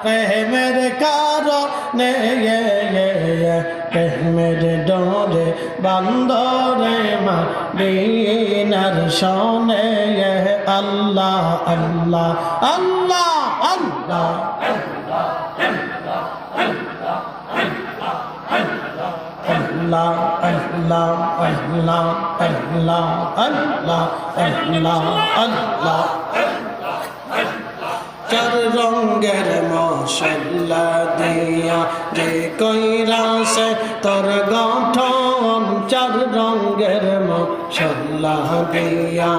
প্রেমের কারণে প্রেমের ডোরে বান্দরে মদিনার শোনে আল্লাহ আল্লাহ আল্লাহ আল্লাহ Allah, Allah, Allah, Allah, Allah, Allah, Allah. চার রঙের মশলা দিয়া যে কইরাছে তোর গঠন চার রঙের মশলা দিয়া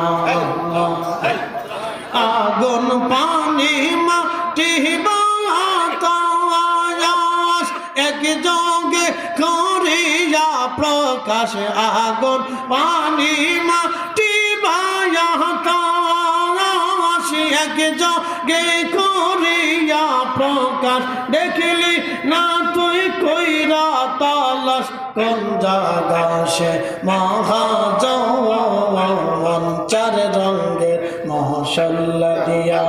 আগুন পানি মাটি বাতাস এক যোগে করিয়া প্রকাশ আগুন পানি মাটি বাতাস এক যোগে করিয়া প্রকাশ দেখলি না তুই কইরা তালাশ কোন জায়গা সে মহাজন চার রঙের মশলা দিয়া